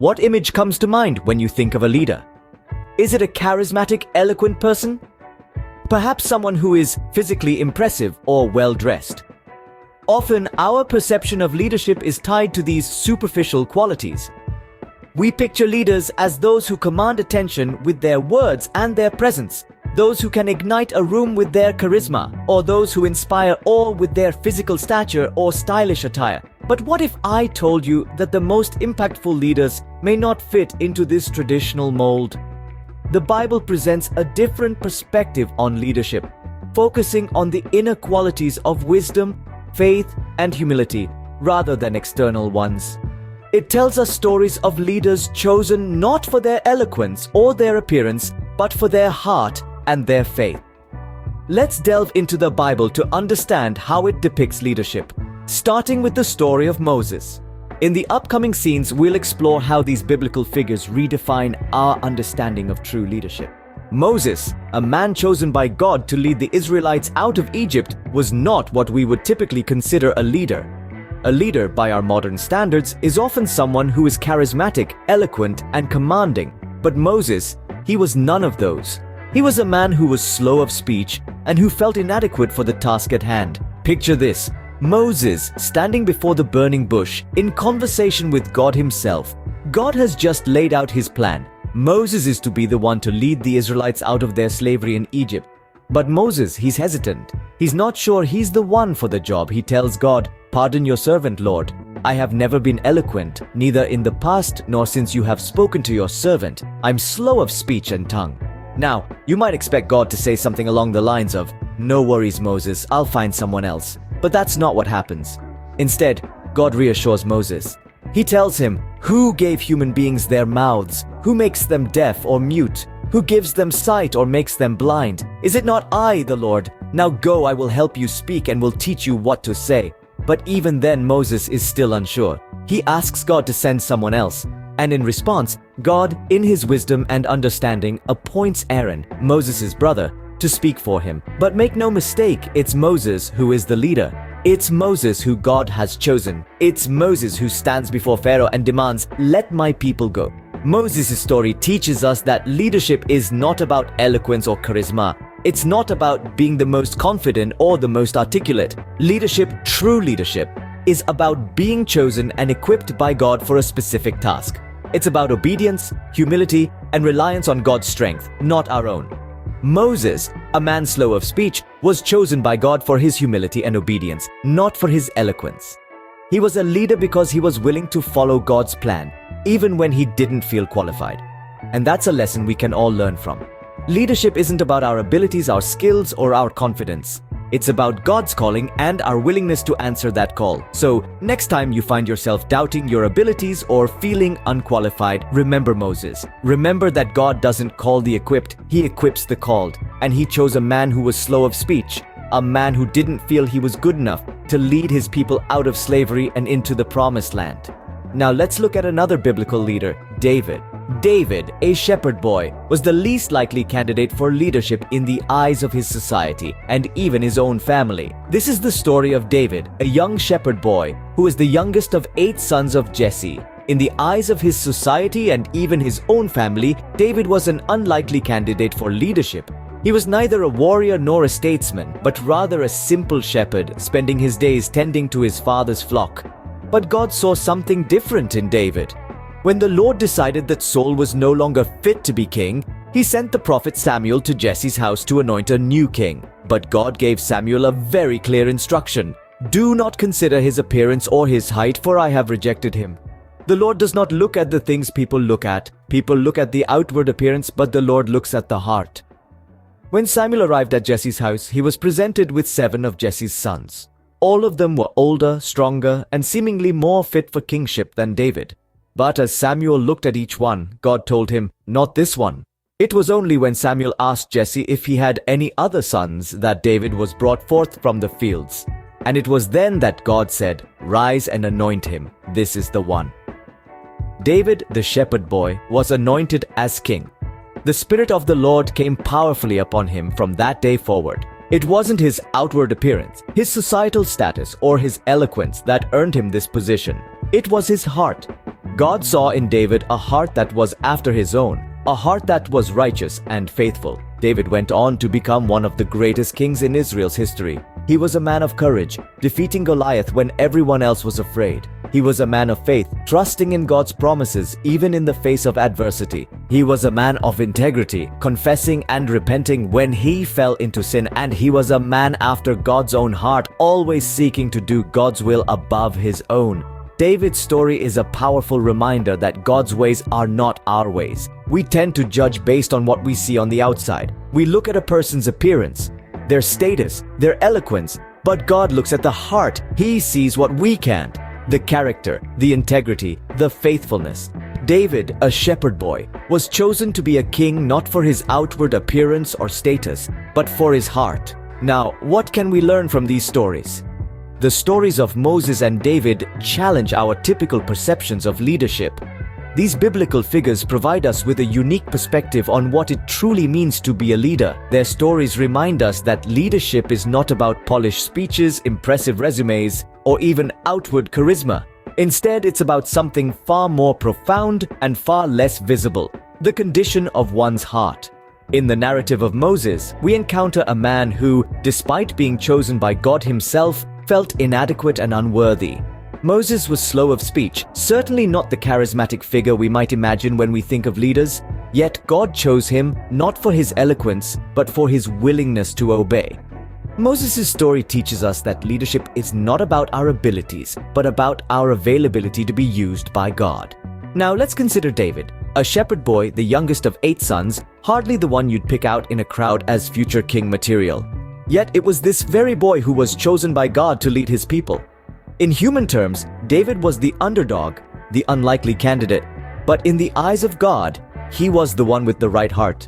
What image comes to mind when you think of a leader? Is it a charismatic, eloquent person? Perhaps someone who is physically impressive or well-dressed. Often, our perception of leadership is tied to these superficial qualities. We picture leaders as those who command attention with their words and their presence, those who can ignite a room with their charisma, or those who inspire awe with their physical stature or stylish attire. But what if I told you that the most impactful leaders may not fit into this traditional mold? The Bible presents a different perspective on leadership, focusing on the inner qualities of wisdom, faith, and humility, rather than external ones. It tells us stories of leaders chosen not for their eloquence or their appearance, but for their heart and their faith. Let's delve into the Bible to understand how it depicts leadership, starting with the story of Moses. In the upcoming scenes, we'll explore how these biblical figures redefine our understanding of true leadership. Moses, a man chosen by God to lead the Israelites out of Egypt, was not what we would typically consider a leader. A leader, by our modern standards, is often someone who is charismatic, eloquent, and commanding. But Moses, he was none of those. He was a man who was slow of speech and who felt inadequate for the task at hand. Picture this: Moses standing before the burning bush in conversation with God himself. God has just laid out his plan. Moses is to be the one to lead the Israelites out of their slavery in Egypt. But Moses, he's hesitant. He's not sure he's the one for the job. He tells God, "Pardon your servant, Lord. I have never been eloquent, neither in the past nor since you have spoken to your servant. I'm slow of speech and tongue." Now, you might expect God to say something along the lines of, "No worries, Moses, I'll find someone else." But that's not what happens. Instead, God reassures Moses. He tells him, "Who gave human beings their mouths? Who makes them deaf or mute? Who gives them sight or makes them blind? Is it not I, the Lord? Now go, I will help you speak and will teach you what to say." But even then, Moses is still unsure. He asks God to send someone else. And in response, God, in his wisdom and understanding, appoints Aaron, Moses' brother, to speak for him. But make no mistake, it's Moses who is the leader. It's Moses who God has chosen. It's Moses who stands before Pharaoh and demands, "Let my people go." Moses' story teaches us that leadership is not about eloquence or charisma. It's not about being the most confident or the most articulate. Leadership, true leadership, is about being chosen and equipped by God for a specific task. It's about obedience, humility, and reliance on God's strength, not our own. Moses, a man slow of speech, was chosen by God for his humility and obedience, not for his eloquence. He was a leader because he was willing to follow God's plan, even when he didn't feel qualified. And that's a lesson we can all learn from. Leadership isn't about our abilities, our skills, or our confidence. It's about God's calling and our willingness to answer that call. So, next time you find yourself doubting your abilities or feeling unqualified, remember Moses. Remember that God doesn't call the equipped, he equips the called. And he chose a man who was slow of speech, a man who didn't feel he was good enough to lead his people out of slavery and into the promised land. Now let's look at another biblical leader, David. David, a shepherd boy, was the least likely candidate for leadership in the eyes of his society and even his own family. This is the story of David, a young shepherd boy who is the youngest of 8 sons of Jesse. In the eyes of his society and even his own family, David was an unlikely candidate for leadership. He was neither a warrior nor a statesman, but rather a simple shepherd, spending his days tending to his father's flock. But God saw something different in David. When the Lord decided that Saul was no longer fit to be king, he sent the prophet Samuel to Jesse's house to anoint a new king. But God gave Samuel a very clear instruction. "Do not consider his appearance or his height, for I have rejected him." The Lord does not look at the things people look at. People look at the outward appearance, but the Lord looks at the heart. When Samuel arrived at Jesse's house, he was presented with 7 of Jesse's sons. All of them were older, stronger, and seemingly more fit for kingship than David. But as Samuel looked at each one, God told him, "Not this one." It was only when Samuel asked Jesse if he had any other sons that David was brought forth from the fields. And it was then that God said, "Rise and anoint him. This is the one." David, the shepherd boy, was anointed as king. The Spirit of the Lord came powerfully upon him from that day forward. It wasn't his outward appearance, his societal status, or his eloquence that earned him this position. It was his heart. God saw in David a heart that was after his own, a heart that was righteous and faithful. David went on to become one of the greatest kings in Israel's history. He was a man of courage, defeating Goliath when everyone else was afraid. He was a man of faith, trusting in God's promises even in the face of adversity. He was a man of integrity, confessing and repenting when he fell into sin. And he was a man after God's own heart, always seeking to do God's will above his own. David's story is a powerful reminder that God's ways are not our ways. We tend to judge based on what we see on the outside. We look at a person's appearance, their status, their eloquence, but God looks at the heart. He sees what we can't: the character, the integrity, the faithfulness. David, a shepherd boy, was chosen to be a king not for his outward appearance or status, but for his heart. Now, what can we learn from these stories? The stories of Moses and David challenge our typical perceptions of leadership. These biblical figures provide us with a unique perspective on what it truly means to be a leader. Their stories remind us that leadership is not about polished speeches, impressive resumes, or even outward charisma. Instead, it's about something far more profound and far less visible: the condition of one's heart. In the narrative of Moses, we encounter a man who, despite being chosen by God himself, felt inadequate and unworthy. Moses was slow of speech, certainly not the charismatic figure we might imagine when we think of leaders. Yet God chose him not for his eloquence, but for his willingness to obey. Moses' story teaches us that leadership is not about our abilities, but about our availability to be used by God. Now let's consider David, a shepherd boy, the youngest of 8 sons, hardly the one you'd pick out in a crowd as future king material. Yet it was this very boy who was chosen by God to lead his people. In human terms, David was the underdog, the unlikely candidate, but in the eyes of God, he was the one with the right heart.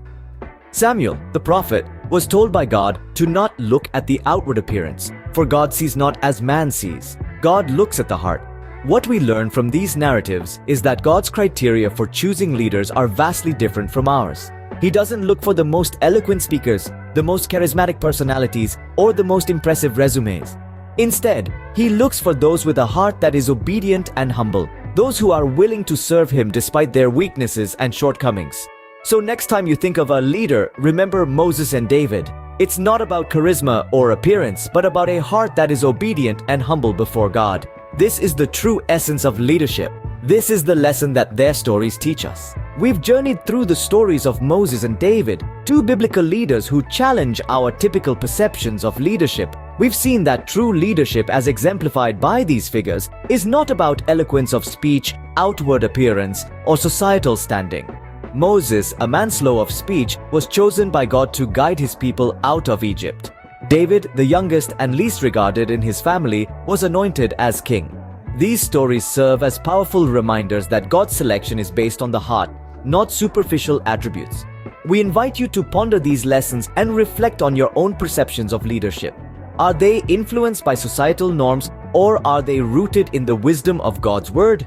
Samuel, the prophet, was told by God to not look at the outward appearance, for God sees not as man sees. God looks at the heart. What we learn from these narratives is that God's criteria for choosing leaders are vastly different from ours. He doesn't look for the most eloquent speakers, the most charismatic personalities, or the most impressive resumes. Instead, he looks for those with a heart that is obedient and humble, those who are willing to serve him despite their weaknesses and shortcomings. So next time you think of a leader, remember Moses and David. It's not about charisma or appearance, but about a heart that is obedient and humble before God. This is the true essence of leadership. This is the lesson that their stories teach us. We've journeyed through the stories of Moses and David, 2 biblical leaders who challenge our typical perceptions of leadership. We've seen that true leadership, as exemplified by these figures, is not about eloquence of speech, outward appearance, or societal standing. Moses, a man slow of speech, was chosen by God to guide his people out of Egypt. David, the youngest and least regarded in his family, was anointed as king. These stories serve as powerful reminders that God's selection is based on the heart, not superficial attributes. We invite you to ponder these lessons and reflect on your own perceptions of leadership. Are they influenced by societal norms, or are they rooted in the wisdom of God's word?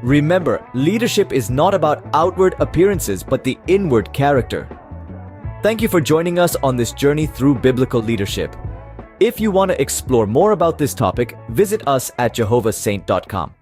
Remember, leadership is not about outward appearances, but the inward character. Thank you for joining us on this journey through biblical leadership. If you want to explore more about this topic, visit us at jehovahsaint.com.